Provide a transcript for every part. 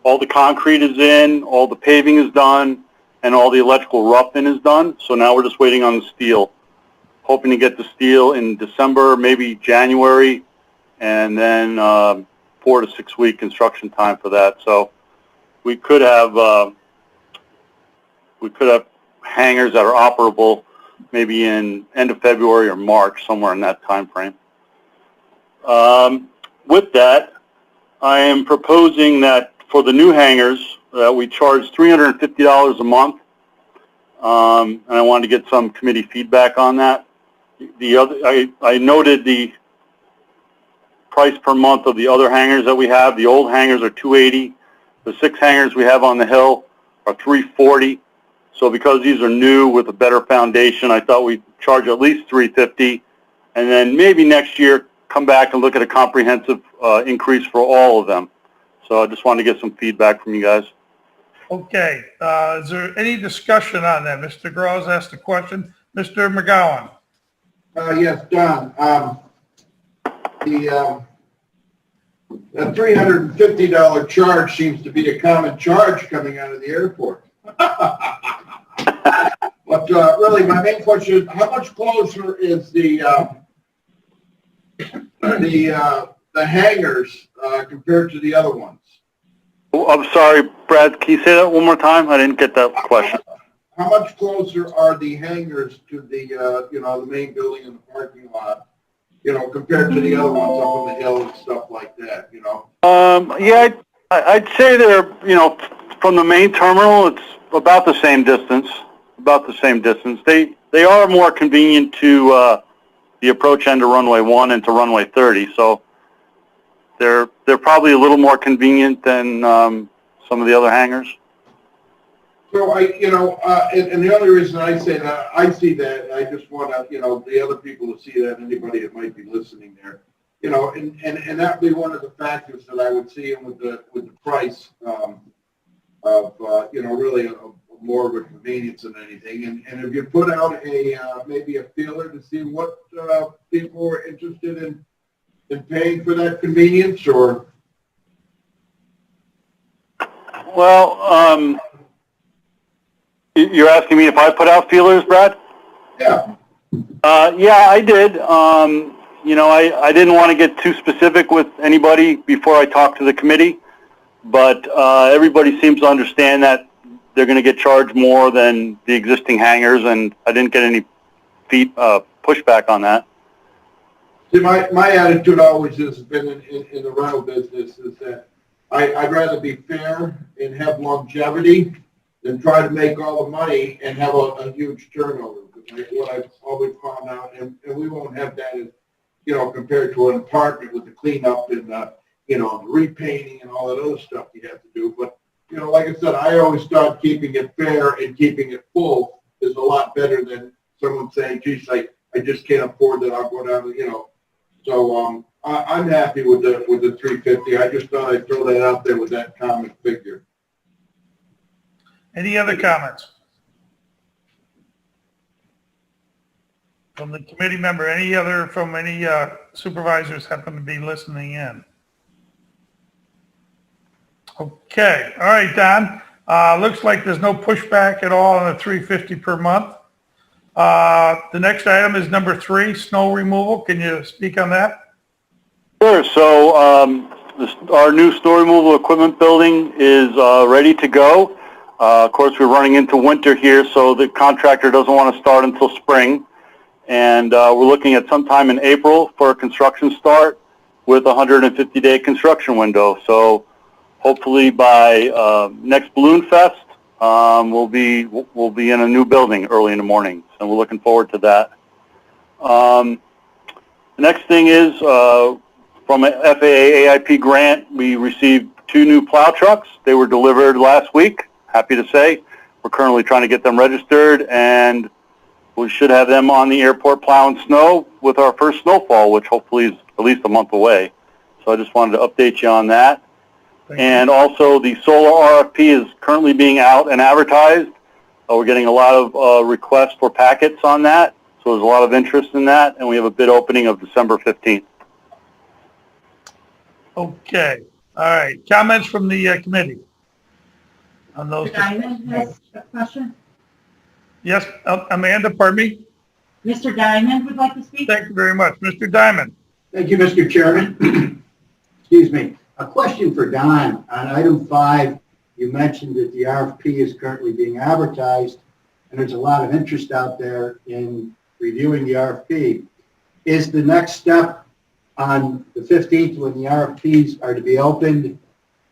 all the concrete is in, all the paving is done, and all the electrical roughing is done. So now we're just waiting on the steel. Hoping to get the steel in December, maybe January, and then 4 to 6 week construction time for that. So we could have hangars that are operable maybe in end of February or March, somewhere in that time frame. With that, I am proposing that for the new hangars that we charge $350 a month, and I wanted to get some committee feedback on that. I noted the price per month of the other hangars that we have. The old hangars are $280. The 6 hangars we have on the hill are $340. So because these are new with a better foundation, I thought we'd charge at least $350, and then maybe next year come back and look at a comprehensive increase for all of them. So I just wanted to get some feedback from you guys. Okay. Is there any discussion on that? Mr. Gross asked a question. Mr. McGowan. Yes, Don. The $350 charge seems to be a common charge coming out of the airport. But really, my main question is, how much closer is the hangars compared to the other ones? Oh, I'm sorry, Brad. Can you say that one more time? I didn't get that question. How much closer are the hangars to the the main building and the parking lot, compared to the other ones up on the hill and stuff like that? Yeah, I'd say they're from the main terminal, it's about the same distance. They are more convenient to the approach end of runway 1 and to runway 30. So they're probably a little more convenient than some of the other hangars. So and the only reason I say that, I see that, I just want the other people to see that, anybody that might be listening there, and that'd be one of the factors that I would see with the price of really more of a convenience than anything. And if you put out maybe a feeler to see what people are interested in paying for that convenience, or? Well, you're asking me if I put out feelers, Brad? Yeah. Yeah, I did. I didn't want to get too specific with anybody before I talked to the committee, but everybody seems to understand that they're going to get charged more than the existing hangars, and I didn't get any pushback on that. See, my attitude always has been in the rental business is that I'd rather be fair and have longevity than try to make all the money and have a huge turnover. Because what I've always found out, and we won't have that as, compared to an apartment with the cleanup and, the repainting and all that other stuff you have to do. But, like I said, I always thought keeping it fair and keeping it full is a lot better than someone saying, geez, I just can't afford that, I'll go down to, So I'm happy with the $350. I just thought I'd throw that out there with that common figure. Any other comments? From the committee member, from any supervisors happen to be listening in? Okay, all right, Don. Looks like there's no pushback at all on the $350 per month. The next item is number 3, snow removal. Can you speak on that? Sure. So our new snow removal equipment building is ready to go. Of course, we're running into winter here, so the contractor doesn't want to start until spring. And we're looking at sometime in April for a construction start with a 150-day construction window. So hopefully by next Balloon Fest, we'll be in a new building early in the morning. So we're looking forward to that. The next thing is from an FAA AIP grant, we received 2 new plow trucks. They were delivered last week. Happy to say. We're currently trying to get them registered, and we should have them on the airport plowing snow with our first snowfall, which hopefully is at least a month away. So I just wanted to update you on that. And also the solar RFP is currently being out and advertised. We're getting a lot of requests for packets on that. So there's a lot of interest in that, and we have a bid opening of December 15th. Okay. All right. Comments from the committee? on those. Mr. Diamond has a question. Yes, Amanda, pardon me? Mr. Diamond would like to speak. Thank you very much. Mr. Diamond. Thank you, Mr. Chairman. Excuse me. A question for Don. On item 5, you mentioned that the RFP is currently being advertised, and there's a lot of interest out there in reviewing the RFP. Is the next step on the 15th, when the RFPs are to be opened,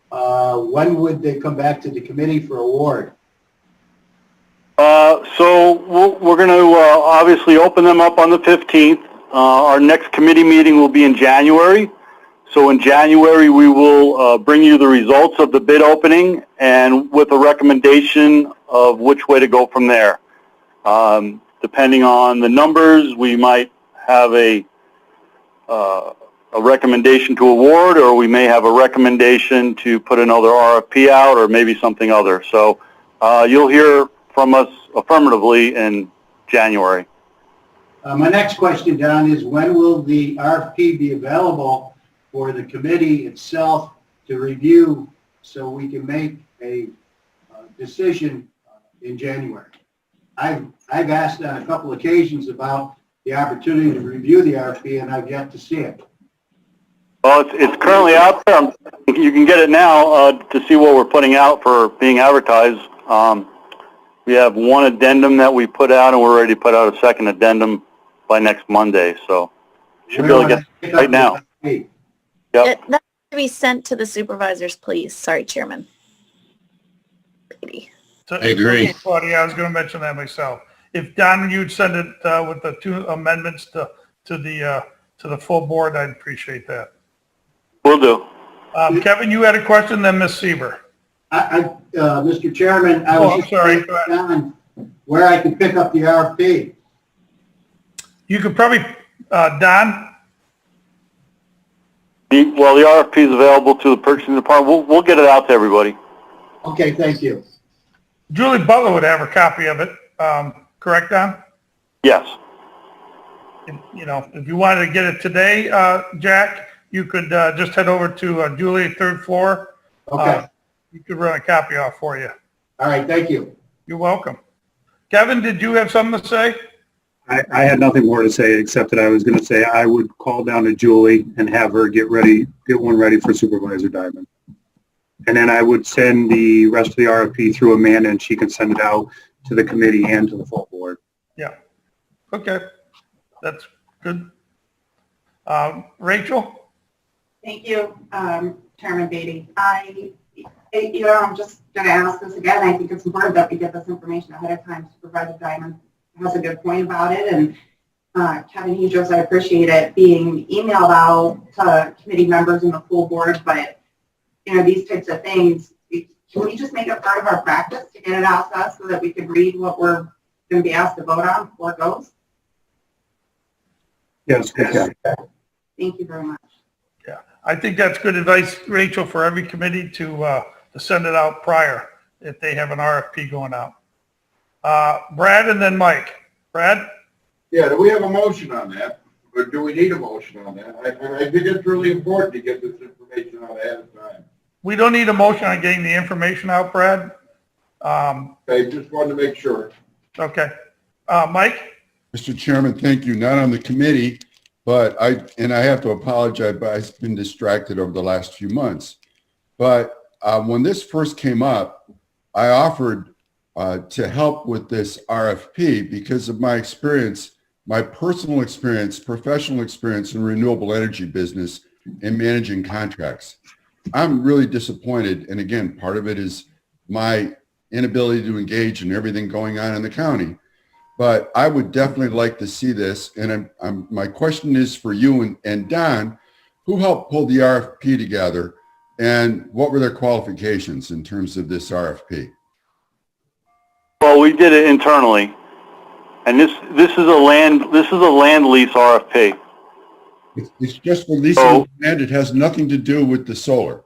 when would they come back to the committee for award? So we're going to obviously open them up on the 15th. Our next committee meeting will be in January. So in January, we will bring you the results of the bid opening and with a recommendation of which way to go from there. Depending on the numbers, we might have a recommendation to award, or we may have a recommendation to put another RFP out, or maybe something other. So you'll hear from us affirmatively in January. My next question, Don, is when will the RFP be available for the committee itself to review so we can make a decision in January? I've asked on a couple occasions about the opportunity to review the RFP, and I've yet to see it. Well, it's currently out there. You can get it now to see what we're putting out for being advertised. We have one addendum that we put out, and we're ready to put out a second addendum by next Monday. So should be able to get it right now. Yep. That should be sent to the supervisors, please. Sorry, Chairman. Beatty. I agree. I was going to mention that myself. If Don, you'd send it with the 2 amendments to the full board, I'd appreciate that. Will do. Kevin, you had a question, then Ms. Sieber. Mr. Chairman, I was just sorry. Don, where I can pick up the RFP. You could probably, Don? Well, the RFP is available to the purchasing department. We'll get it out to everybody. Okay, thank you. Julie Butler would have a copy of it, correct, Don? Yes. If you wanted to get it today, Jack, you could just head over to Julie, 3rd floor. Okay. You could run a copy off for you. All right, thank you. You're welcome. Kevin, did you have something to say? I had nothing more to say except that I was going to say I would call down to Julie and have her get one ready for Supervisor Diamond. And then I would send the rest of the RFP through Amanda, and she can send it out to the committee and to the full board. Yeah. Okay. That's good. Rachel? Thank you, Chairman Beatty. I'm just going to ask this again. I think it's important that we get this information ahead of time. Supervisor Diamond has a good point about it, and Kevin Hedros, I appreciate it being emailed out to committee members and the full board, but these types of things, can we just make it part of our practice to get it out to us so that we can read what we're going to be asked to vote on before it goes? Yes, okay. Thank you very much. Yeah. I think that's good advice, Rachel, for every committee to send it out prior if they have an RFP going out. Brad and then Mike. Brad? Yeah, do we have a motion on that? Or do we need a motion on that? I think it's really important to get this information out ahead of time. We don't need a motion on getting the information out, Brad. Okay, just wanted to make sure. Okay. Mike? Mr. Chairman, thank you. Not on the committee, but I have to apologize, but I've been distracted over the last few months. But when this first came up, I offered to help with this RFP because of my experience, my personal experience, professional experience in renewable energy business and managing contracts. I'm really disappointed. And again, part of it is my inability to engage in everything going on in the county. But I would definitely like to see this. And my question is for you and Don, who helped pull the RFP together and what were their qualifications in terms of this RFP? Well, we did it internally, and this is a land lease RFP. It's just for leasing land. It has nothing to do with the solar.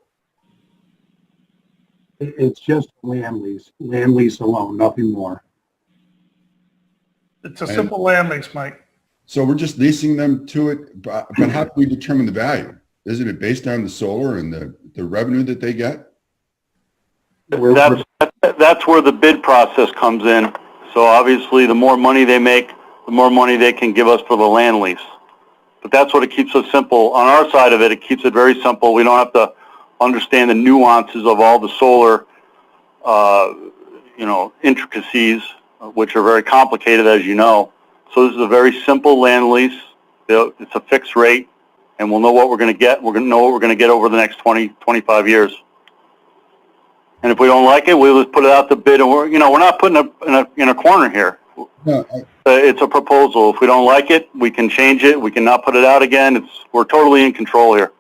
It's just land lease alone, nothing more. It's a simple land lease, Mike. So we're just leasing them to it, but how do we determine the value? Isn't it based on the solar and the revenue that they get? That's that's where the bid process comes in. So obviously, the more money they make, the more money they can give us for the land lease. But that's what it keeps it simple. On our side of it, it keeps it very simple. We don't have to understand the nuances of all the solar, intricacies, which are very complicated, as you know. So this is a very simple land lease. It's a fixed rate, and we'll know what we're going to get. We're going to know what we're going to get over the next 20, 25 years. And if we don't like it, we'll just put it out to bid. And we're not putting it in a corner here. No, It's a proposal. If we don't like it, we can change it. We can not put it out again. We're totally in control here.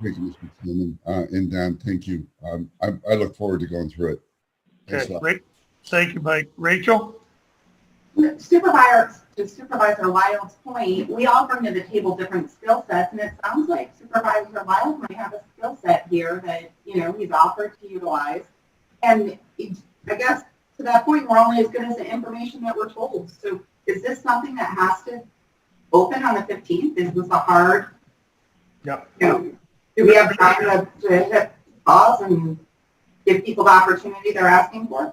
thank you, Mr. Chairman, and Dan, thank you. I look forward to going through it. Thanks a Okay, lot. great. Thank you, Mike. Rachel? To Supervisor Lyle's point, we all bring to the table different skill sets, and it sounds like Supervisor Lyle might have a skill set here that, he's offered to utilize. And I guess to that point, we're only as good as the information that we're told. So is this something that has to open on the 15th? Is this a hard, Yep. do we have time to hit pause and give people the opportunity they're asking for?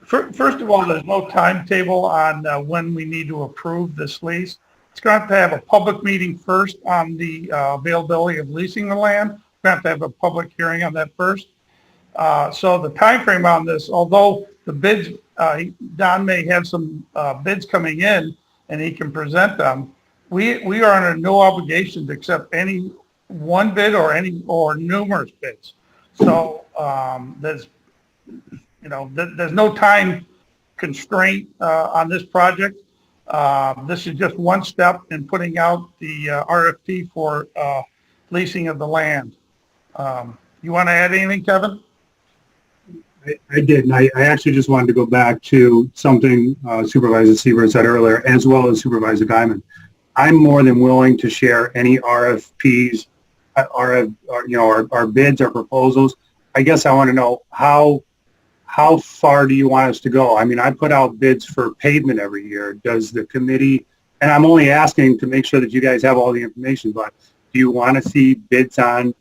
First of all, there's no timetable on when we need to approve this lease. It's going to have a public meeting first on the availability of leasing the land. We're going to have a public hearing on that first. So the time frame on this, although the bids, Don may have some bids coming in and he can present them, we are under no obligation to accept any one bid or numerous bids. So there's no time constraint on this project. This is just one step in putting out the RFP for leasing of the land. You want to add anything, Kevin? I did, and I actually just wanted to go back to something Supervisor Seaver said earlier, as well as Supervisor Diamond. I'm more than willing to share any RFPs, our bids, our proposals. I guess I want to know how far do you want us to go? I mean, I put out bids for pavement every year. Does the committee, and I'm only asking to make sure that you guys have all the information, but do you want to see bids on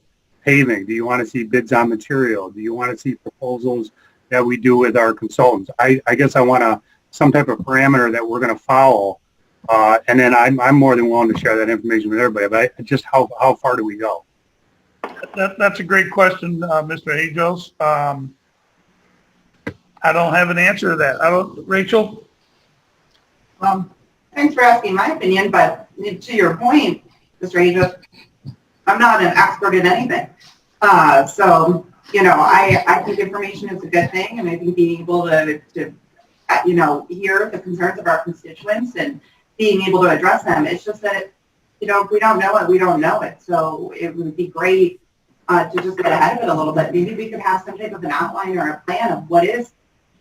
paving? Do you want to see bids on material? Do you want to see proposals that we do with our consultants? I guess I want some type of parameter that we're going to follow. And then I'm more than willing to share that information with everybody, but just how far do we go? That's a great question, Mr. Hajos. I don't have an answer to that. Rachel? Thanks for asking my opinion, but to your point, Mr. Hajos, I'm not an expert in anything. So, I think information is a good thing, and I think being able to hear the concerns of our constituents and being able to address them, it's just that, if we don't know it, we don't know it. So it would be great to just get ahead of it a little bit. Maybe we could have some type of an outline or a plan of what is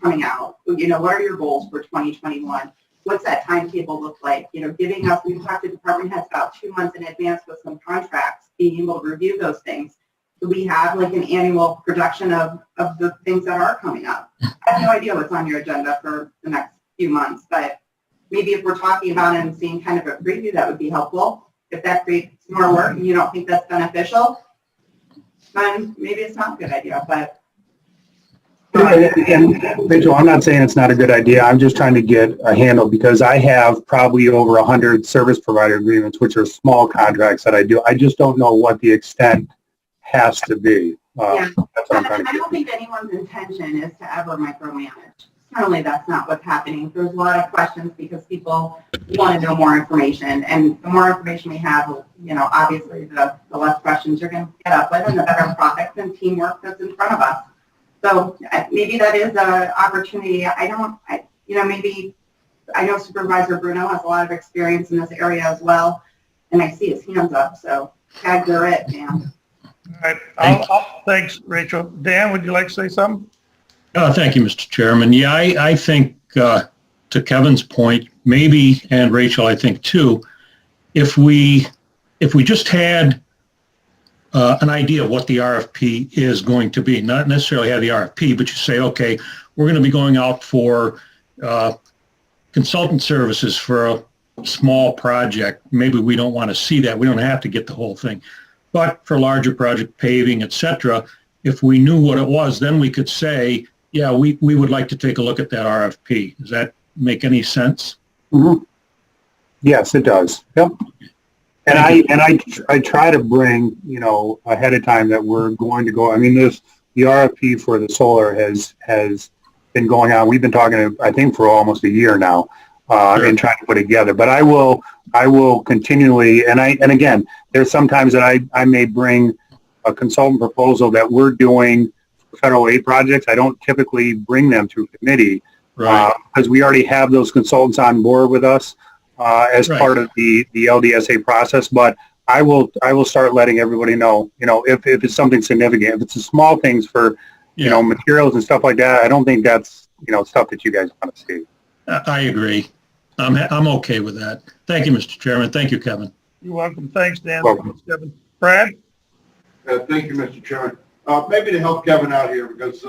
coming out. What are your goals for 2021? What's that timetable look like? Giving us, we've talked to department heads about 2 months in advance with some contracts, being able to review those things. Do we have like an annual production of the things that are coming up? I have no idea what's on your agenda for the next few months, but maybe if we're talking about it and seeing kind of a preview, that would be helpful. If that creates more work and you don't think that's beneficial, then maybe it's not a good idea, but. And Rachel, I'm not saying it's not a good idea. I'm just trying to get a handle because I have probably over 100 service provider agreements, which are small contracts that I do. I just don't know what the extent has to be. Yeah. That's what I'm trying to I don't think anyone's intention is to ever micromanage. Certainly that's not what's happening. There's a lot of questions because people want to know more information, and the more information we have, obviously the less questions you're going to get up with and the better product and teamwork that's in front of us. So maybe that is an opportunity. Maybe I know Supervisor Bruno has a lot of experience in this area as well, and I see his hands up. So tag, you're it, Dan. All right. Thanks, Rachel. Dan, would you like to say something? Thank you, Mr. Chairman. Yeah, I think to Kevin's point, maybe, and Rachel, I think too, if we just had an idea of what the RFP is going to be, not necessarily have the RFP, but you say, okay, we're going to be going out for consultant services for a small project. Maybe we don't want to see that. We don't have to get the whole thing. But for larger project, paving, et cetera, if we knew what it was, then we could say, yeah, we would like to take a look at that RFP. Does that make any sense? Mhm. Yes, it does. Yep. And I try to bring, ahead of time that we're going to go. I mean, the RFP for the solar has been going on. We've been talking, I think, for almost a year now, Sure. and trying to put it together. But I will continually, and again, there's sometimes that I may bring a consultant proposal that we're doing for federal aid projects. I don't typically bring them through committee, Right. because we already have those consultants on board with us as Right. part of the LDSA process. But I will start letting everybody know, if it's something significant. If it's the small things for, Yeah, materials and stuff like that, I don't think that's, stuff that you guys want to see. I agree. I'm okay with that. Thank you, Mr. Chairman. Thank you, Kevin. You're welcome. Thanks, Dan. Welcome. Thanks, Kevin. Brad? Thank you, Mr. Chairman. Maybe to help Kevin out here, because,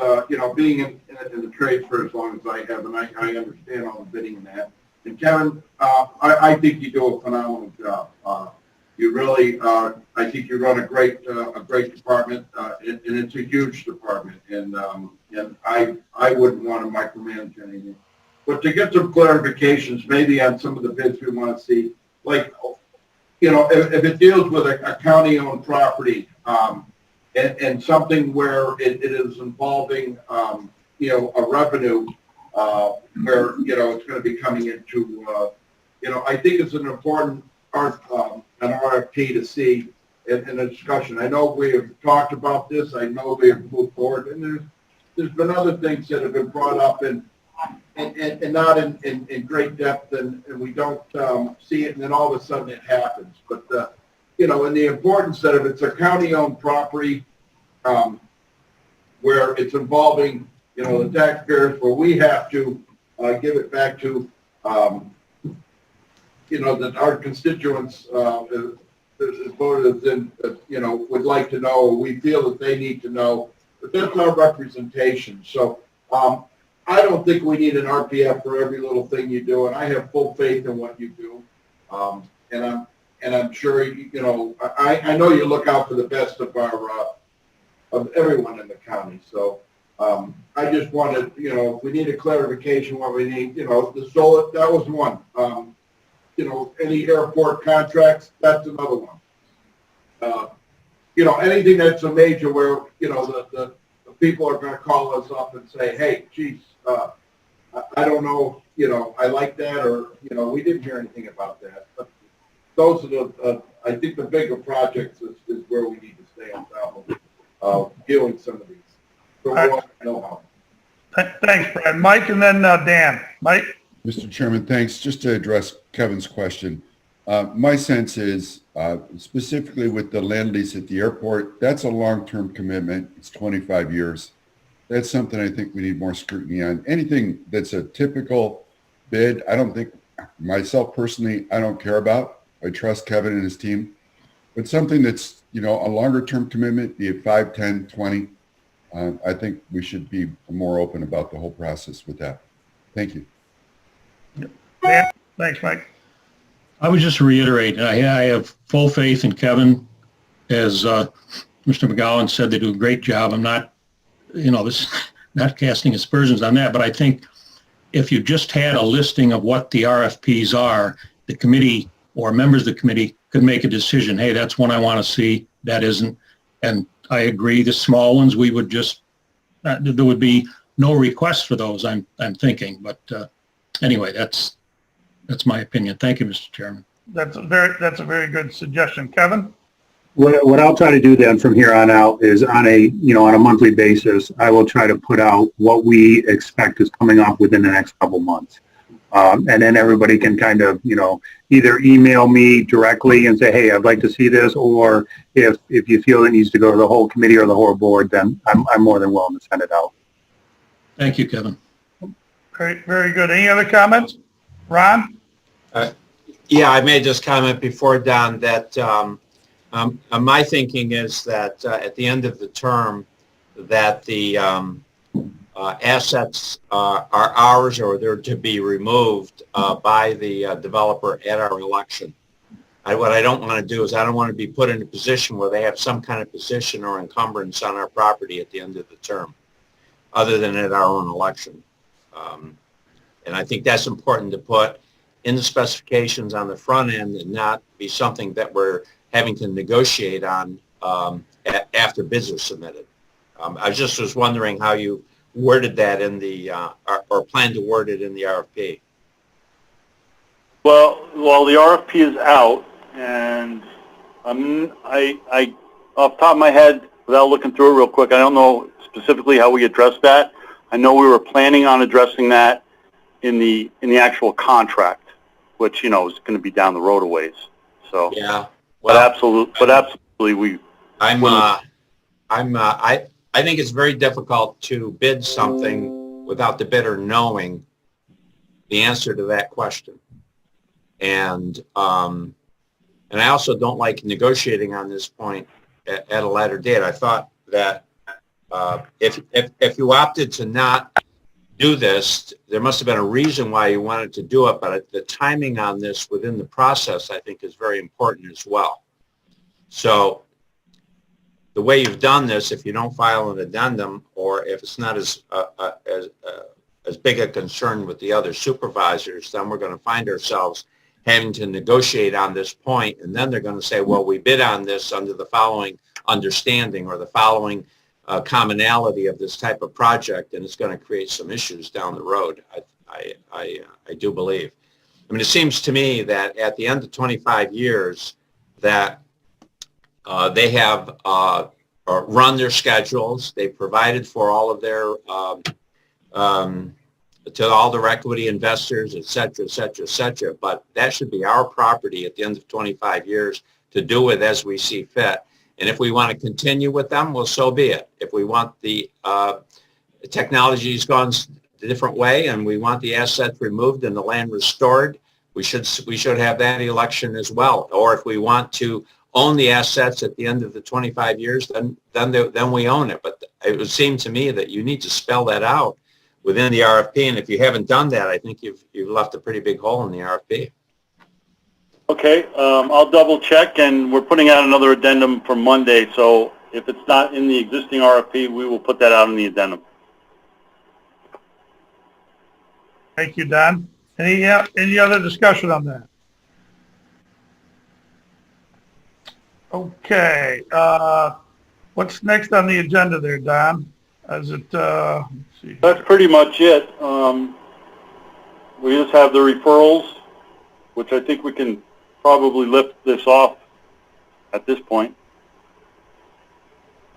being in the trade for as long as I have, and I understand all the bidding and that. And Kevin, I think you do a phenomenal job. You really, I think you run a great department, and it's a huge department. And I wouldn't want to micromanage anything. But to get some clarifications, maybe on some of the bids we want to see, like, if it deals with a county-owned property, and something where it is involving, a revenue, where, it's going to be coming into, I think it's an important part, an RFP to see in a discussion. I know we have talked about this. I know we have moved forward, and there's been other things that have been brought up and not in great depth, and we don't see it, and then all of a sudden it happens. But, and the importance that if it's a county-owned property, where it's involving, the taxpayers, where we have to give it back to, that our constituents, as voters, would like to know, or we feel that they need to know, but that's our representation. So I don't think we need an RPF for every little thing you do, and I have full faith in what you do. And I'm sure, I know you look out for the best of of everyone in the county. So I just wanted, if we need a clarification, what we need, the solar, that was one. Any airport contracts, that's another one. Anything that's a major where, the people are going to call us up and say, hey, geez, I don't know, I like that, or, we didn't hear anything about that. But those are I think the bigger projects is where we need to stay on top of dealing some of these. So we'll know how. Thanks, Brad. Mike, and then Dan. Mike? Mr. Chairman, thanks. Just to address Kevin's question, my sense is, specifically with the land lease at the airport, that's a long-term commitment. It's 25 years. That's something I think we need more scrutiny on. Anything that's a typical bid, I don't think, myself personally, I don't care about. I trust Kevin and his team. But something that's, a longer-term commitment, be it 5, 10, 20, I think we should be more open about the whole process with that. Thank you. Dan? Thanks, Mike. I would just reiterate, I have full faith in Kevin. As Mr. McGowan said, they do a great job. I'm not, not casting aspersions on that, but I think if you just had a listing of what the RFPs are, the committee or members of the committee could make a decision. Hey, that's one I want to see. That isn't. And I agree. The small ones, we would just there would be no request for those. I'm thinking. But anyway, that's my opinion. Thank you, Mr. Chairman. That's a very good suggestion. Kevin? What I'll try to do then from here on out is on a monthly basis, I will try to put out what we expect is coming up within the next couple months. And then everybody can kind of, either email me directly and say, hey, I'd like to see this, or if you feel it needs to go to the whole committee or the whole board, then I'm more than willing to send it out. Thank you, Kevin. Great, very good. Any other comments? Ron? Yeah, I made this comment before, Don, that my thinking is that at the end of the term, that the assets are ours, or they're to be removed by the developer at our election. What I don't want to do is I don't want to be put in a position where they have some kind of position or encumbrance on our property at the end of the term, other than at our own election. And I think that's important to put in the specifications on the front end and not be something that we're having to negotiate on after bids are submitted. I just was wondering how you worded that in the, or plan to word it in the RFP. Well, the RFP is out, and I off the top of my head, without looking through it real quick, I don't know specifically how we address that. I know we were planning on addressing that in the actual contract, which, you know, is going to be down the road a ways. So, Yeah. Well, but absolutely, we. I think it's very difficult to bid something without the bidder knowing the answer to that question. And I also don't like negotiating on this point at a later date. I thought that if you opted to not do this, there must have been a reason why you wanted to do it, but the timing on this within the process, I think, is very important as well. So the way you've done this, if you don't file an addendum, or if it's not as big a concern with the other supervisors, then we're going to find ourselves having to negotiate on this point, and then they're going to say, well, we bid on this under the following understanding or the following commonality of this type of project, and it's going to create some issues down the road, I do believe. I mean, it seems to me that at the end of 25 years that they have run their schedules, they've provided for all of their to all their equity investors, et cetera, et cetera, et cetera. But that should be our property at the end of 25 years to do with as we see fit. And if we want to continue with them, well, so be it. If we want the technology's gone a different way and we want the assets removed and the land restored, we should have that election as well. Or if we want to own the assets at the end of the 25 years, then we own it. But it would seem to me that you need to spell that out within the RFP, and if you haven't done that, I think you've left a pretty big hole in the RFP. Okay, I'll double check, and we're putting out another addendum for Monday, so if it's not in the existing RFP, we will put that out in the addendum. Thank you, Don. Any other discussion on that? Okay, what's next on the agenda there, Don? Is it, let's see. That's pretty much it. We just have the referrals, which I think we can probably lift this off at this point.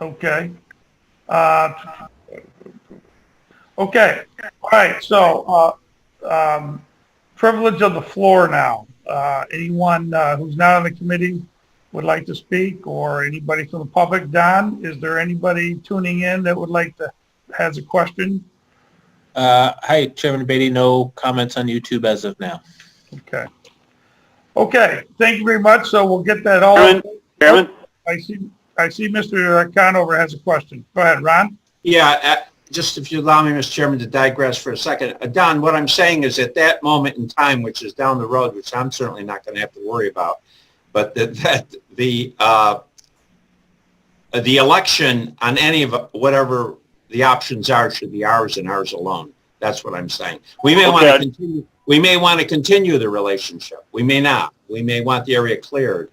Okay. Okay. All right. So, privilege of the floor now. Anyone who's not on the committee would like to speak, or anybody from the public? Don, is there anybody tuning in that would like to, has a question? Hi, Chairman Beatty. No comments on YouTube as of now. Okay. Okay. Thank you very much. So we'll get that all. Chairman? I see Mr. Conover has a question. Go ahead, Ron. Yeah, just if you allow me, Mr. Chairman, to digress for a second. Don, what I'm saying is at that moment in time, which is down the road, which I'm certainly not going to have to worry about, but the election on any of whatever the options are should be ours and ours alone. That's what I'm saying. We may want to continue. We may want to continue the relationship. We may not. We may want the area cleared.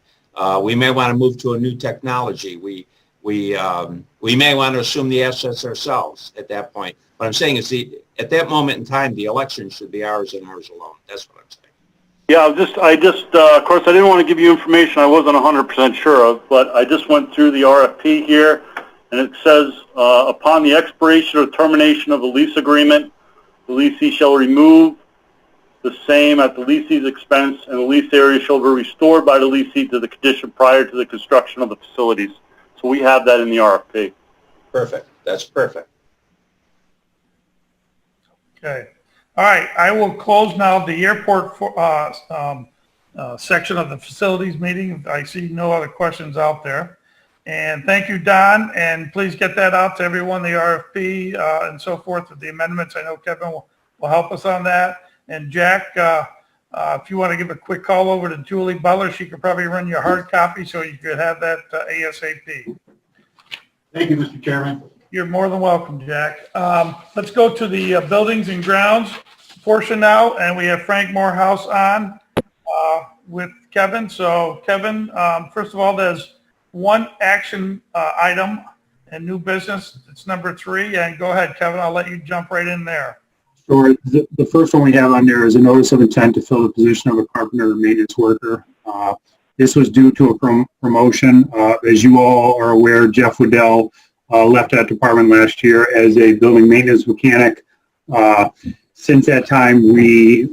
We may want to move to a new technology. We may want to assume the assets ourselves at that point. What I'm saying is at that moment in time, the election should be ours and ours alone. That's what I'm saying. Yeah, of course, I didn't want to give you information I wasn't 100% sure of, but I just went through the RFP here, and it says, upon the expiration or termination of the lease agreement, the leasee shall remove the same at the leasee's expense, and the lease area shall be restored by the leasee to the condition prior to the construction of the facilities. So we have that in the RFP. Perfect. That's perfect. Okay. All right. I will close now the airport section of the facilities meeting. I see no other questions out there. And thank you, Don. And please get that out to everyone, the RFP and so forth with the amendments. I know Kevin will help us on that. And Jack, If you want to give a quick call over to Julie Butler, she could probably run you a hard copy so you could have that ASAP. Thank you, Mr. Chairman. You're more than welcome, Jack. Let's go to the buildings and grounds portion now, and we have Frank Morehouse on with Kevin. So Kevin, first of all, there's one action item and new business. It's number 3, and go ahead, Kevin. I'll let you jump right in there. Sure. The first one we have on there is a notice of intent to fill the position of a carpenter or maintenance worker. This was due to a promotion. As you all are aware, Jeff Waddell left that department last year as a building maintenance mechanic. Since that time, we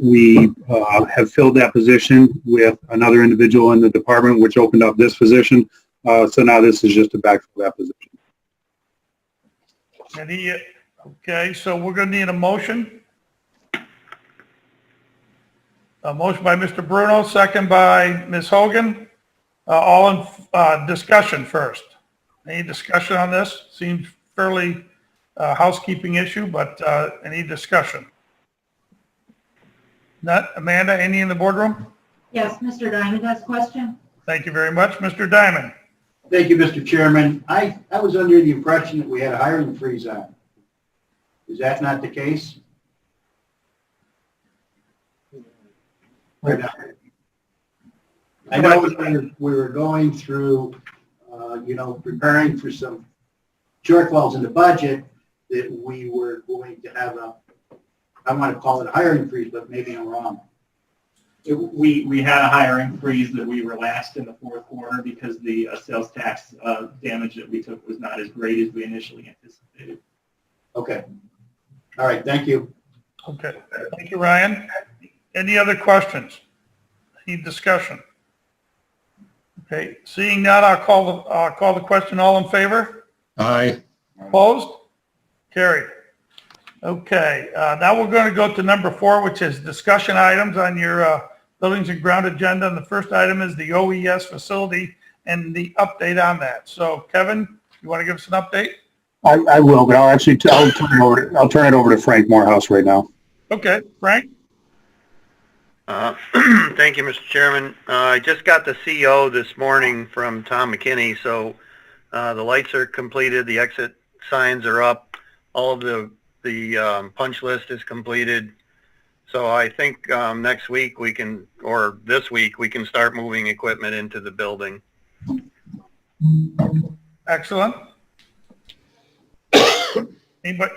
have filled that position with another individual in the department, which opened up this position. So now this is just to backfill that position. Okay, so we're going to need a motion. A motion by Mr. Bruno, second by Ms. Hogan. All in discussion first. Any discussion on this? Seems fairly housekeeping issue, but any discussion? Not Amanda, any in the boardroom? Yes, Mr. Diamond has a question. Thank you very much. Mr. Diamond. Thank you, Mr. Chairman. I was under the impression that we had a hiring freeze on. Is that not the case? Right now. I know we were going through, preparing for some shortfalls in the budget, that we were going to have I want to call it a hiring freeze, but maybe I'm wrong. We had a hiring freeze that we relaxed in the fourth quarter because the sales tax damage that we took was not as great as we initially anticipated. Okay. All right. Thank you. Okay. Thank you, Ryan. Any other questions? Any discussion? Okay. Seeing none, I'll call the question. All in favor? Aye. Opposed? Carried. Okay. Now we're going to go to number 4, which is discussion items on your buildings and ground agenda. And the first item is the OES facility and the update on that. So Kevin, you want to give us an update? I will, but I'll turn it over to Frank Morehouse right now. Okay, Frank? Thank you, Mr. Chairman. I just got the CO this morning from Tom McKinney, so the lights are completed, the exit signs are up, all of the punch list is completed. So I think next week or this week, we can start moving equipment into the building. Excellent. Anybody,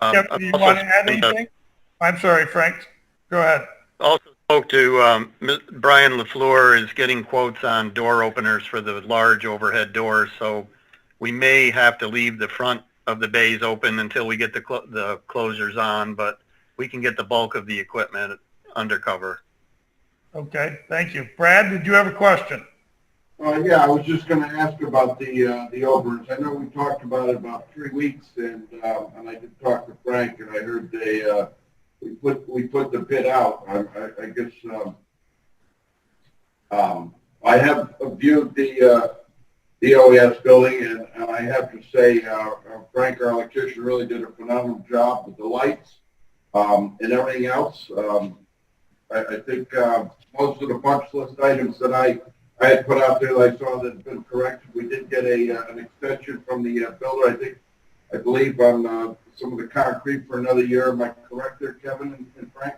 Kevin, do you want to add anything? I'm sorry, Frank. Go ahead. Also spoke to Brian LaFleur is getting quotes on door openers for the large overhead doors, so we may have to leave the front of the bays open until we get the closures on, but we can get the bulk of the equipment under cover. Okay, thank you. Brad, did you have a question? Yeah, I was just going to ask about the openers. I know we talked about it about 3 weeks, and I did talk to Frank, and I heard we put the bid out. I guess I have viewed the OES building, and I have to say Frank, our electrician, really did a phenomenal job with the lights and everything else. I think most of the punch list items that I had put out there, I saw that had been corrected. We did get an extension from the builder, I believe, on some of the concrete for another year. Am I correct there, Kevin and Frank?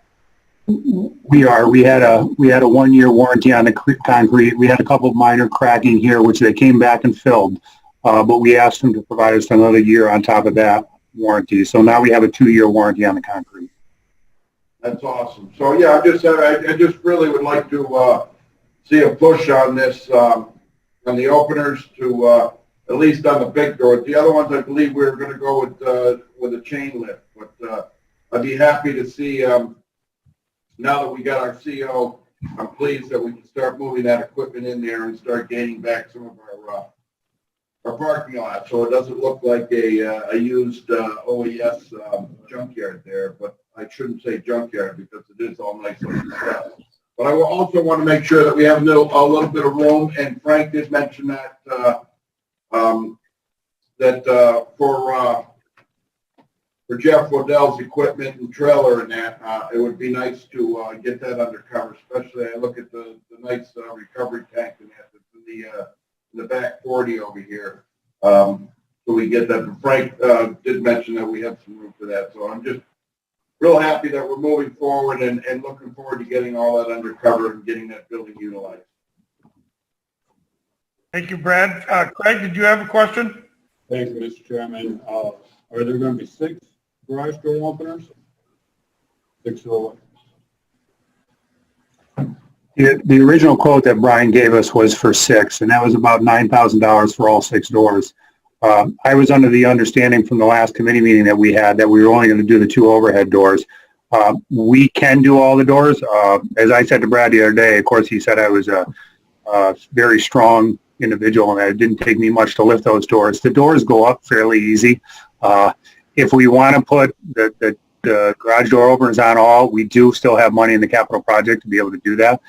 We are. We had a 1-year warranty on the concrete. We had a couple of minor cracking here, which they came back and filled, but we asked them to provide us another year on top of that warranty. So now we have a 2-year warranty on the concrete. That's awesome. So yeah, I just really would like to see a push on this, on the openers to at least on the big doors. The other ones, I believe we were going to go with a chain lift, but I'd be happy to see, now that we got our CO, I'm pleased that we can start moving that equipment in there and start gaining back some of our parking lot, so it doesn't look like a used OES junkyard there. But I shouldn't say junkyard because it is all nice looking stuff. But I will also want to make sure that we have a little bit of room, and Frank did mention that for for Jeff Waddell's equipment and trailer and that, it would be nice to get that undercover, especially I look at the nice recovery tank and that that's in the back 40 over here. So we get that. Frank did mention that we have some room for that. So I'm just real happy that we're moving forward and looking forward to getting all that undercover and getting that building utilized. Thank you, Brad. Craig, did you have a question? Thank you, Mr. Chairman. Are there going to be 6 garage door openers? 6 door openers. The original quote that Brian gave us was for 6, and that was about $9,000 for all 6 doors. I was under the understanding from the last committee meeting that we had that we were only going to do the 2 overhead doors. We can do all the doors. As I said to Brad the other day, of course, he said I was a very strong individual and that it didn't take me much to lift those doors. The doors go up fairly easy. If we want to put the garage door openers on all, we do still have money in the capital project to be able to do that.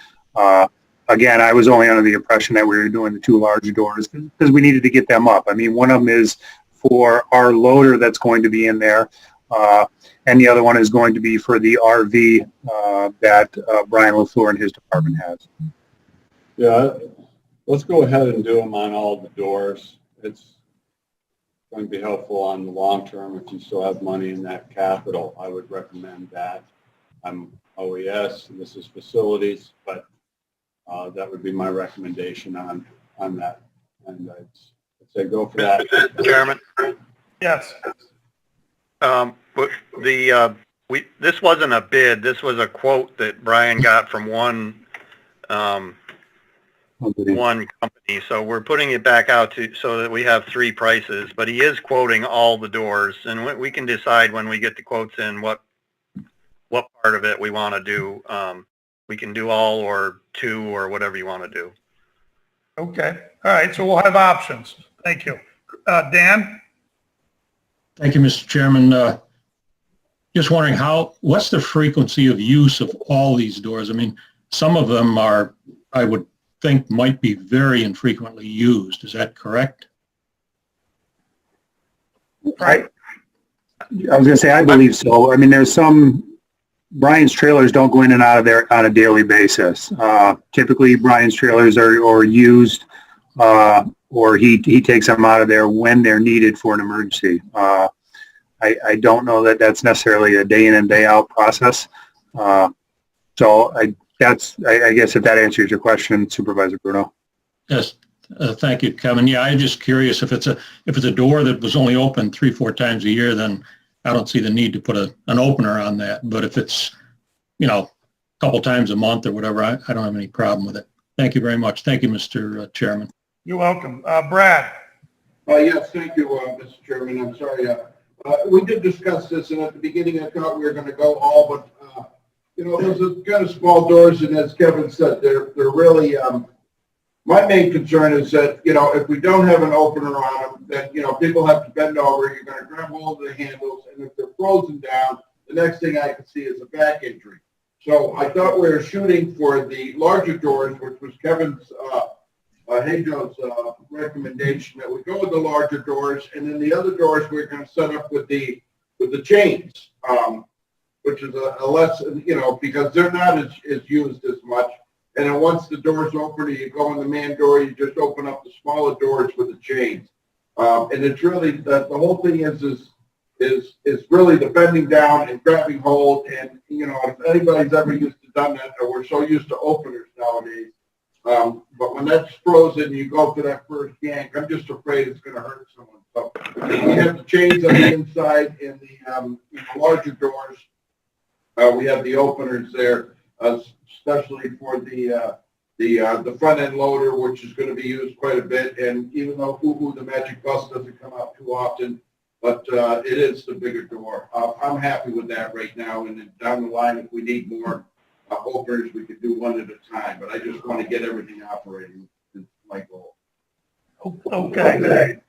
Again, I was only under the impression that we were doing the 2 larger doors because we needed to get them up. I mean, one of them is for our loader that's going to be in there, and the other one is going to be for the RV that Brian LaFleur and his department has. Yeah, let's go ahead and do them on all the doors. It's going to be helpful on the long term if you still have money in that capital. I would recommend that. I'm OES, and this is facilities, but that would be my recommendation on that. And I'd say go for that. Mr. Chairman? Yes. This wasn't a bid. This was a quote that Brian got from one company. So we're putting it back out so that we have 3 prices. But he is quoting all the doors, and we can decide when we get the quotes in what part of it we want to do. We can do all or 2 or whatever you want to do. Okay. All right. So we'll have options. Thank you. Dan? Thank you, Mr. Chairman. Just wondering what's the frequency of use of all these doors? I mean, some of them are, I would think, might be very infrequently used. Is that correct? Right. I was going to say, I believe so. I mean, there's some, Brian's trailers don't go in and out of there on a daily basis. Typically, Brian's trailers are used or he takes them out of there when they're needed for an emergency. I don't know that that's necessarily a day in and day out process. So I guess if that answers your question, Supervisor Bruno. Yes. Thank you, Kevin. Yeah, I'm just curious if it's a door that was only open 3-4 times a year, then I don't see the need to put an opener on that. But if it's, a couple times a month or whatever, I don't have any problem with it. Thank you very much. Thank you, Mr. Chairman. You're welcome. Brad? Yes, thank you, Mr. Chairman. I'm sorry. We did discuss this, and at the beginning I thought we were going to go all, but, those are kind of small doors, and as Kevin said, they're really, my main concern is that, if we don't have an opener on them, then, people have to bend over, you're going to grab hold of the handles, and if they're frozen down, the next thing I can see is a back injury. So I thought we were shooting for the larger doors, which was Kevin's, Hajo's recommendation, that we go with the larger doors, and then the other doors we're going to set up with the chains, which is a less, because they're not as used as much. And then once the doors open, you go in the man door, you just open up the smaller doors with the chains. And it's really, the whole thing is really the bending down and grabbing hold. And, if anybody's ever used to done that, we're so used to openers nowadays. But when that's frozen, you go for that first yank, I'm just afraid it's going to hurt someone. So we have the chains on the inside and the larger doors. We have the openers there, especially for the front end loader, which is going to be used quite a bit. And even though the magic bus doesn't come out too often, but it is the bigger door. I'm happy with that right now. And then down the line, if we need more openers, we could do one at a time. But I just want to get everything operating. Is my goal. Okay.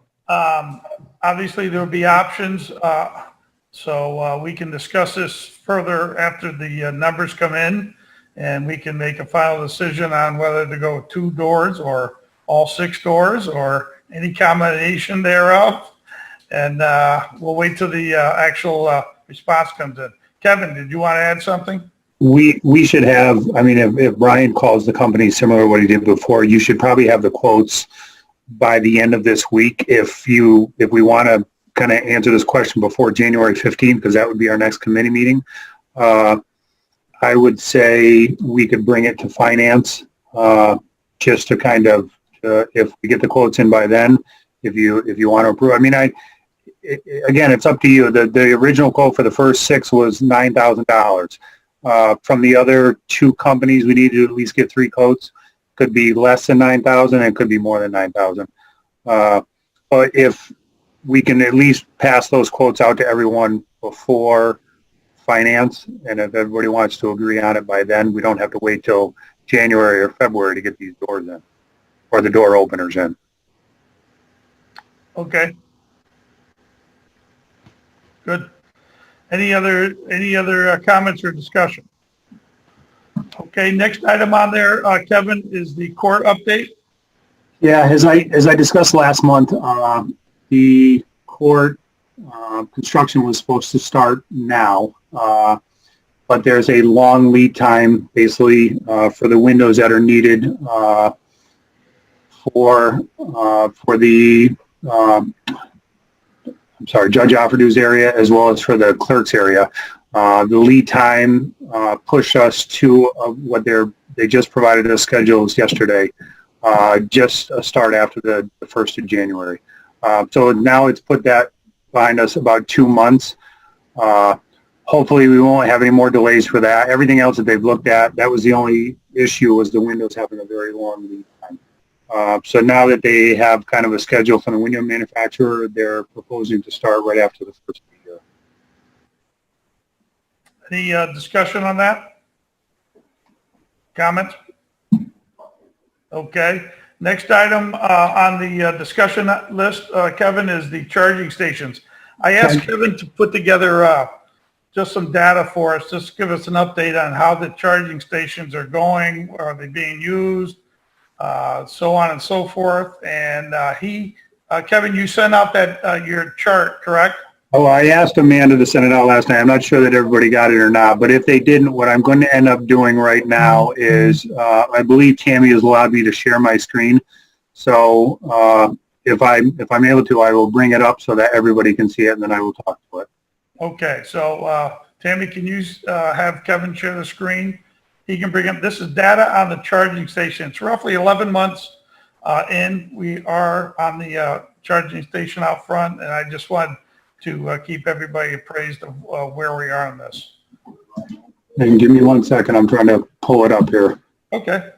Obviously, there will be options. So we can discuss this further after the numbers come in, and we can make a final decision on whether to go 2 doors or all 6 doors or any combination thereof. And we'll wait till the actual response comes in. Kevin, did you want to add something? We should have, I mean, if Brian calls the company similar to what he did before, you should probably have the quotes by the end of this week. If we want to kind of answer this question before January 15th, because that would be our next committee meeting, I would say we could bring it to finance, just to kind of, if we get the quotes in by then, if you want to approve. I mean, again, it's up to you. The original quote for the first 6 was $9,000. From the other 2 companies, we need to at least get 3 quotes. Could be less than 9,000 and could be more than 9,000. But if we can at least pass those quotes out to everyone before finance, and if everybody wants to agree on it by then, we don't have to wait till January or February to get these doors in, or the door openers in. Okay. Good. Any other comments or discussion? Okay, next item on there, Kevin, is the court update. Yeah, as I discussed last month, the court construction was supposed to start now, but there's a long lead time, basically, for the windows that are needed for the Judge Offerdue's area, as well as for the clerk's area. The lead time pushed us to what they just provided us schedules yesterday, just a start after the 1st of January. So now it's put that behind us about 2 months. Hopefully we won't have any more delays for that. Everything else that they've looked at, that was the only issue, was the windows having a very long lead time. So now that they have kind of a schedule from the window manufacturer, they're proposing to start right after the first of the year. Any discussion on that? Comments? Okay. Next item on the discussion list, Kevin, is the charging stations. I asked Kevin to put together just some data for us, just give us an update on how the charging stations are going, are they being used, so on and so forth. And Kevin, you sent out that your chart, correct? Oh, I asked Amanda to send it out last night. I'm not sure that everybody got it or not, but if they didn't, what I'm going to end up doing right now is, I believe Tammy has allowed me to share my screen. So if I'm able to, I will bring it up so that everybody can see it, and then I will talk to it. Okay, so Tammy, can you have Kevin share the screen? He can bring up, this is data on the charging station. It's roughly 11 months in. We are on the charging station out front, and I just wanted to keep everybody appraised of where we are on this. And give me 1 second. I'm trying to pull it up here. Okay.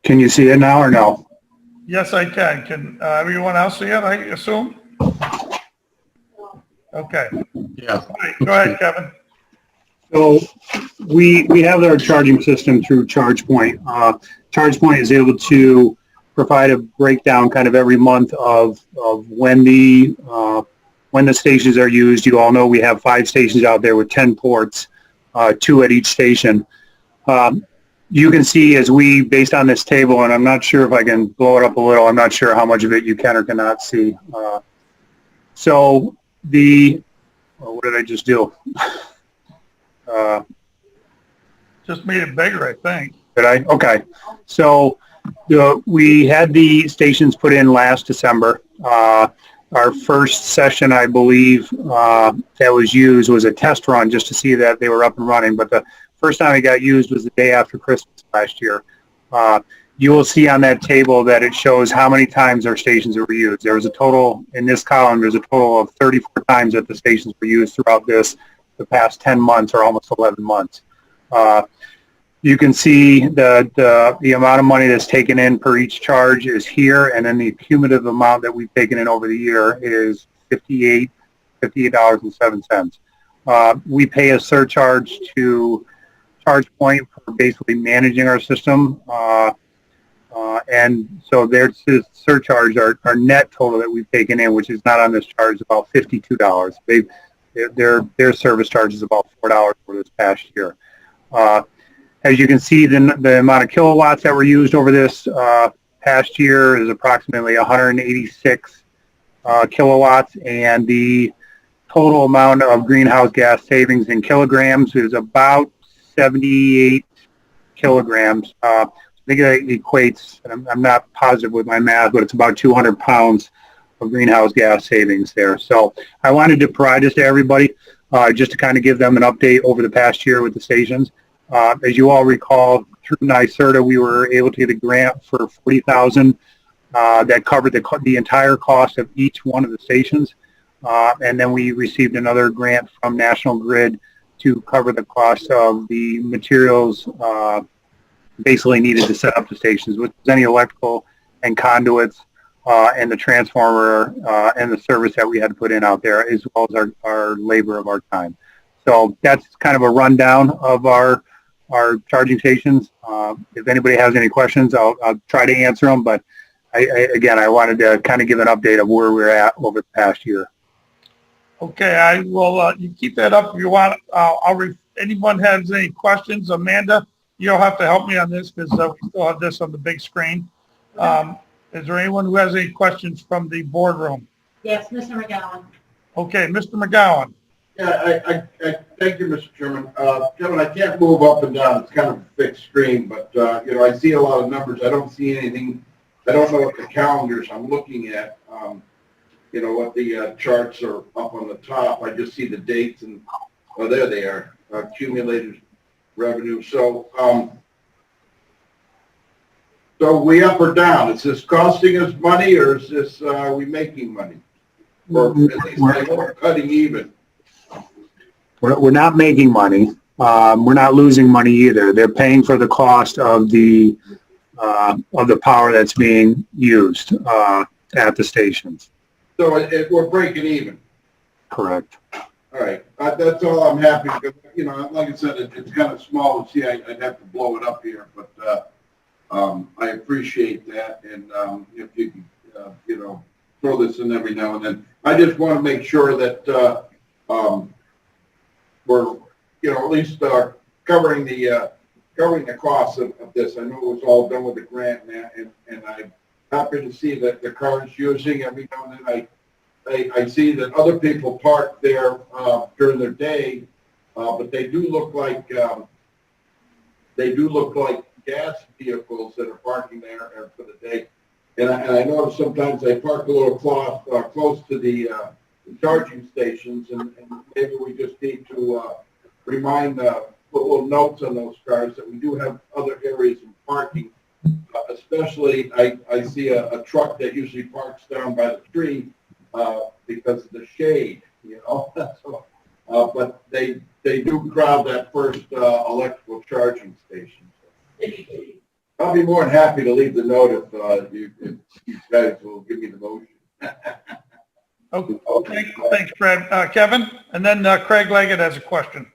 Can you see it now or no? Yes, I can. Can everyone else see it, I assume? Okay. Yeah. All right, go ahead, Kevin. So we have our charging system through ChargePoint. ChargePoint is able to provide a breakdown kind of every month of when the stations are used. You all know we have 5 stations out there with 10 ports, 2 at each station. You can see as based on this table, and I'm not sure if I can blow it up a little, I'm not sure how much of it you can or cannot see. So what did I just do? Just made it bigger, I think. Did I? Okay. So we had the stations put in last December. Our first session, I believe, that was used was a test run just to see that they were up and running. But the first time it got used was the day after Christmas last year. You will see on that table that it shows how many times our stations were used. There was a total, in this column, there's a total of 34 times that the stations were used throughout the past 10 months or almost 11 months. You can see the amount of money that's taken in per each charge is here, and then the cumulative amount that we've taken in over the year is $58.07. We pay a surcharge to ChargePoint for basically managing our system. And so their surcharge, our net total that we've taken in, which is not on this charge, is about $52. Their service charge is about $4 for this past year. As you can see, the amount of kilowatts that were used over this past year is approximately 186 kilowatts, and the total amount of greenhouse gas savings in kilograms is about 78 kilograms. I think it equates, and I'm not positive with my math, but it's about 200 pounds of greenhouse gas savings there. So I wanted to provide this to everybody just to kind of give them an update over the past year with the stations. As you all recall, through NYSERDA, we were able to get a grant for $40,000 that covered the entire cost of each one of the stations. And then we received another grant from National Grid to cover the cost of the materials basically needed to set up the stations, which was any electrical and conduits and the transformer and the service that we had to put in out there, as well as our labor of our time. So that's kind of a rundown of our charging stations. If anybody has any questions, I'll try to answer them. But again, I wanted to kind of give an update of where we're at over the past year. Okay, I will, you keep that up if you want. Anyone has any questions? Amanda, you'll have to help me on this because we still have this on the big screen. Is there anyone who has any questions from the boardroom? Yes, Mr. McGowan. Okay, Mr. McGowan. Yeah, I thank you, Mr. Chairman. Kevin, I can't move up and down. It's kind of a fixed screen, but, you know, I see a lot of numbers. I don't see anything. I don't know what the calendars I'm looking at, you know, what the charts are up on the top. I just see the dates and, oh, there they are, accumulated revenue. So, so we up or down? Is this costing us money, or is this, are we making money? Or at least we're cutting even? We're not making money. We're not losing money either. They're paying for the cost of the power that's being used at the stations. So we're breaking even. Correct. All right, that's all. I'm happy because, you know, like I said, it's kind of small to see. I'd have to blow it up here, but I appreciate that. And if you could, you know, throw this in every now and then. I just want to make sure that we're, you know, at least covering the costs of this. I know it was all done with the grant, and I'm happy to see that the car's using. Every now and then I see that other people park there during their day, but they do look like gas vehicles that are parking there for the day. And I notice sometimes they park a little close to the charging stations, and maybe we just need to remind, put little notes on those cars that we do have other areas of parking. Especially, I see a truck that usually parks down by the tree because of the shade, you know. So, but they do crowd that first electrical charging station. I'll be more than happy to leave the note if you guys will give me the motion. Okay, thanks, Fred. Kevin, and then Craig Leggett has a question.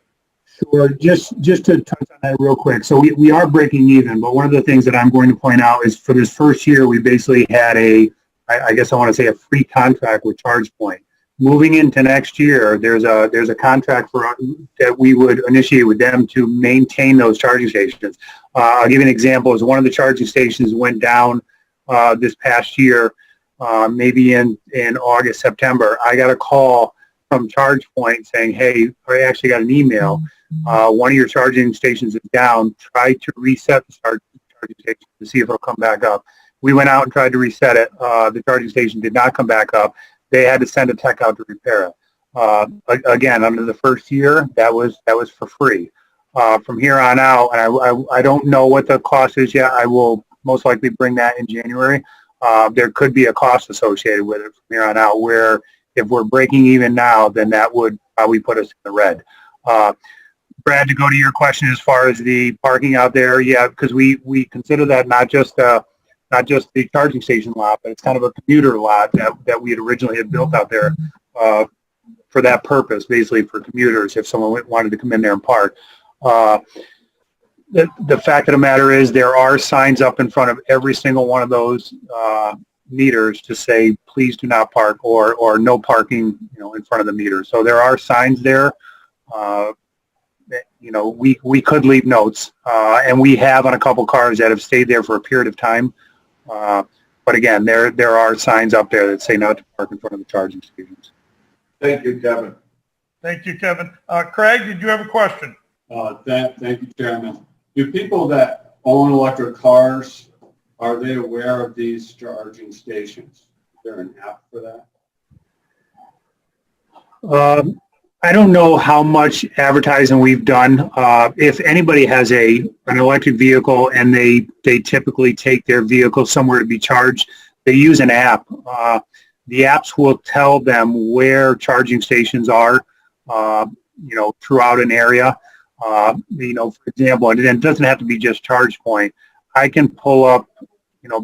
Sure. Just to touch on that real quick. So we are breaking even, but one of the things that I'm going to point out is for this first year, we basically had I guess I want to say a free contract with ChargePoint. Moving into next year, there's a contract that we would initiate with them to maintain those charging stations. I'll give you an example. As one of the charging stations went down this past year, maybe in August, September, I got a call from ChargePoint saying, hey, I actually got an email. One of your charging stations is down. Try to reset the charging station to see if it'll come back up. We went out and tried to reset it. The charging station did not come back up. They had to send a tech out to repair it. Again, under the first year, that was for free. From here on out, and I don't know what the cost is yet. I will most likely bring that in January. There could be a cost associated with it from here on out, where if we're breaking even now, then that would probably put us in the red. Brad, to go to your question as far as the parking out there, yeah, because we consider that not just the charging station lot, but it's kind of a commuter lot that we had originally had built out there for that purpose, basically for commuters if someone wanted to come in there and park. the fact of the matter is there are signs up in front of every single one of those meters to say, please do not park, or no parking, in front of the meter. So there are signs there. We could leave notes, and we have on a couple cars that have stayed there for a period of time. But again, there are signs up there that say not to park in front of the charging stations. Thank you, Kevin. Thank you, Kevin. Craig, did you have a question? Thank you, Chairman. Do people that own electric cars, are they aware of these charging stations? Is there an app for that? I don't know how much advertising we've done. If anybody has an electric vehicle and they typically take their vehicle somewhere to be charged, they use an app. The apps will tell them where charging stations are, throughout an area. For example, and it doesn't have to be just ChargePoint. I can pull up,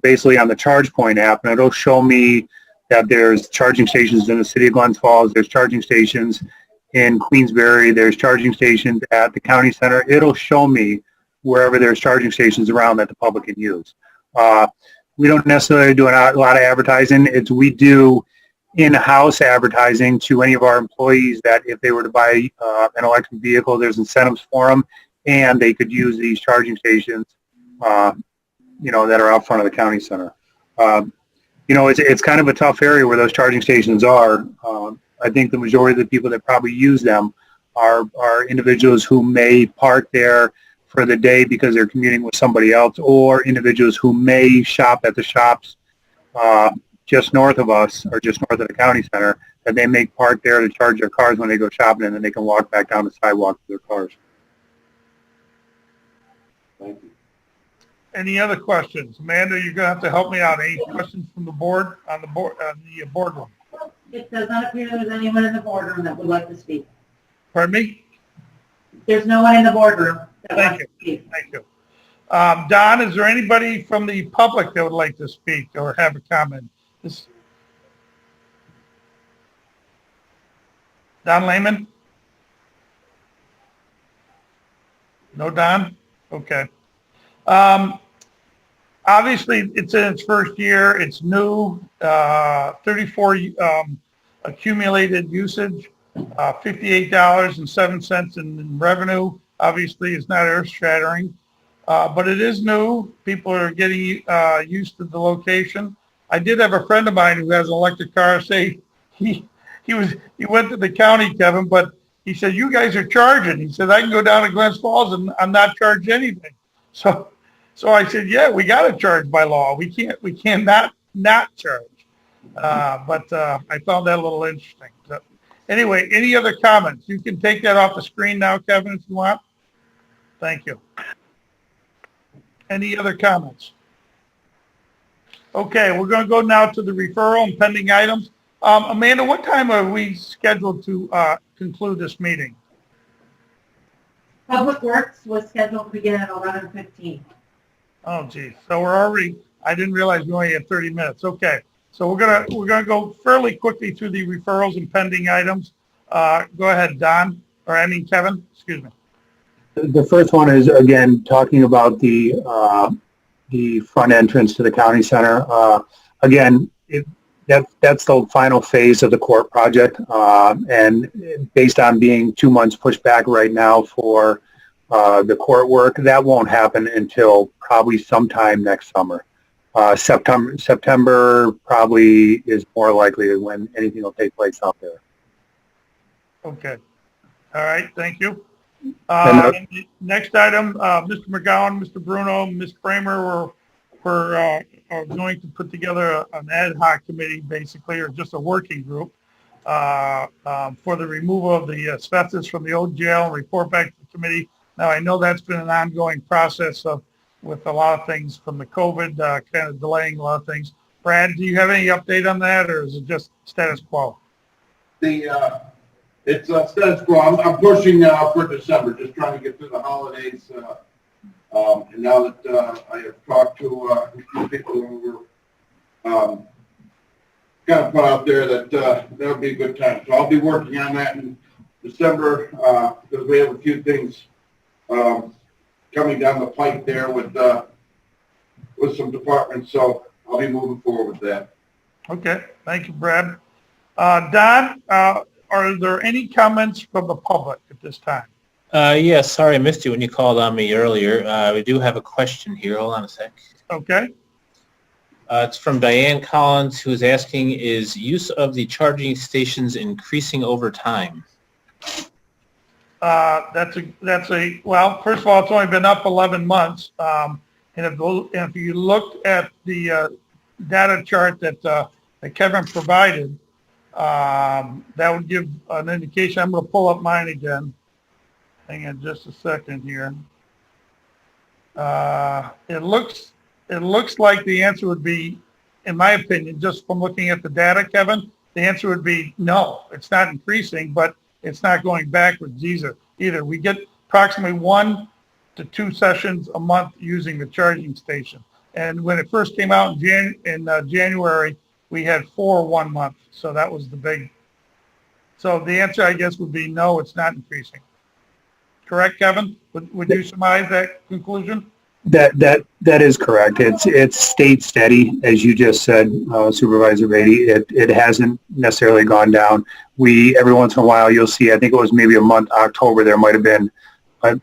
basically on the ChargePoint app, and it'll show me that there's charging stations in the city of Glens Falls, there's charging stations in Queensbury, there's charging stations at the county center. It'll show me wherever there's charging stations around that the public can use. We don't necessarily do a lot of advertising. We do in-house advertising to any of our employees that if they were to buy an electric vehicle, there's incentives for them, and they could use these charging stations, that are out front of the county center. It's kind of a tough area where those charging stations are. I think the majority of the people that probably use them are individuals who may park there for the day because they're commuting with somebody else, or individuals who may shop at the shops just north of us or just north of the county center, that they may park there to charge their cars when they go shopping, and then they can walk back down the sidewalk to their cars. Thank you. Any other questions? Amanda, you're going to have to help me out. Any questions from the board on the boardroom? It does not appear there's anyone in the boardroom that would like to speak. Pardon me? There's no one in the boardroom that Thank wants you. to speak. Thank you. Don, is there anybody from the public that would like to speak or have a comment? Don Lehman? No Don? Okay. Obviously, it's in its first year. It's new, 34 accumulated usage, $58.07 in revenue. Obviously, it's not earth-shattering, but it is new. People are getting used to the location. I did have a friend of mine who has an electric car say he went to the county, Kevin, but he said, you guys are charging. He said, I can go down to Glens Falls and I'm not charged anything. So I said, yeah, we got to charge by law. We can't not charge. But I found that a little interesting. So, anyway, any other comments? You can take that off the screen now, Kevin, if you want. Thank you. Any other comments? Okay, we're going to go now to the referral and pending items. Amanda, what time are we scheduled to conclude this meeting? Public Works was scheduled to begin at 11:15. Oh, geez. So we're already, I didn't realize we only had 30 minutes. Okay. So we're gonna go fairly quickly through the referrals and pending items. Go ahead, Don, or I mean, Kevin, excuse me. The first one is, again, talking about the front entrance to the county center. Again, that's the final phase of the court project, and based on being 2 months pushed back right now for the court work, that won't happen until probably sometime next summer. September probably is more likely when anything will take place out there. Okay. All right. Thank you. Next item, Mr. McGowan, Mr. Bruno, Ms. Kramer are going to put together an ad hoc committee, basically, or just a working group for the removal of the asbestos from the old jail and report back to the committee. Now, I know that's been an ongoing process with a lot of things from the COVID, kind of delaying a lot of things. Brad, do you have any update on that, or is it just status quo? It's status quo. I'm pushing for December, just trying to get through the holidays. And now that I have talked to a few people who were kind of put out there that that'll be a good time. So I'll be working on that in December because we have a few things coming down the pipe there with some departments, so I'll be moving forward with that. Okay, thank you, Brad. Don, are there any comments from the public at this time? Yes, sorry I missed you when you called on me earlier. We do have a question here. Hold on a sec. Okay. It's from Diane Collins, who is asking, is use of the charging stations increasing over time? Well, first of all, it's only been up 11 months. And if you looked at the data chart that Kevin provided, that would give an indication. I'm going to pull up mine again. Hang on just a second here. It looks like the answer would be, in my opinion, just from looking at the data, Kevin, the answer would be no. It's not increasing, but it's not going backwards either. We get approximately 1 to 2 sessions a month using the charging station. And when it first came out in January, we had 4 1 month. So that was the big. So the answer, I guess, would be no, it's not increasing. Correct, Kevin? Would you surmise that conclusion? That is correct. It's stayed steady, as you just said, Supervisor Beatty. It hasn't necessarily gone down. Every once in a while you'll see, I think it was maybe a month, October, there might have been a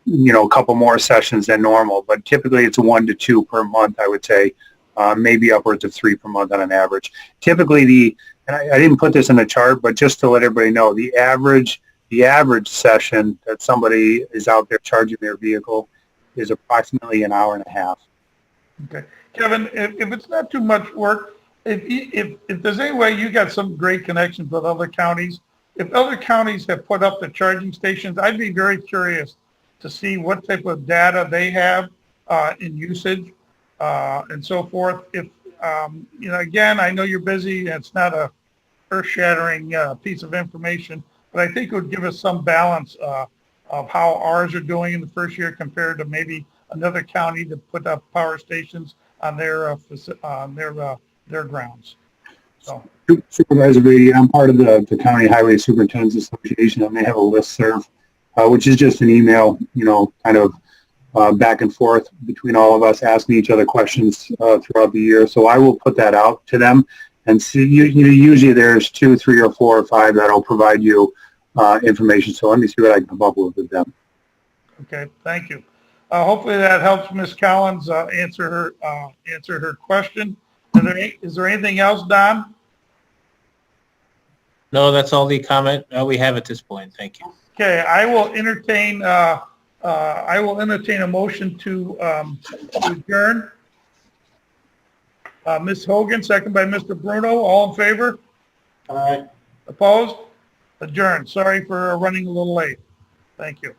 couple more sessions than normal, but typically it's 1 to 2 per month, I would say, maybe upwards of 3 per month on an average. Typically and I didn't put this in the chart, but just to let everybody know, the average session that somebody is out there charging their vehicle is approximately an hour and a half. Okay. Kevin, if it's not too much work, if there's any way, you got some great connections with other counties. If other counties have put up the charging stations, I'd be very curious to see what type of data they have in usage and so forth. If, again, I know you're busy and it's not a earth-shattering piece of information, but I think it would give us some balance of how ours are doing in the first year compared to maybe another county that put up power stations on their grounds. So, Supervisor Beatty, I'm part of the County Highway Superintendents Association, and they have a listserv, which is just an email, kind of back and forth between all of us, asking each other questions throughout the year. So I will put that out to them, and see. Usually there's 2, 3, or 4 or 5 that'll provide you information. So let me see what I can come up with them. Okay, thank you. Hopefully that helps Ms. Collins answer her question. Is there anything else, Don? No, that's all the comment we have at this point. Thank you. Okay, I will entertain a motion to adjourn. Ms. Hogan, second by Mr. Bruno. All in favor? All right. Opposed? Adjourned. Sorry for running a little late. Thank you.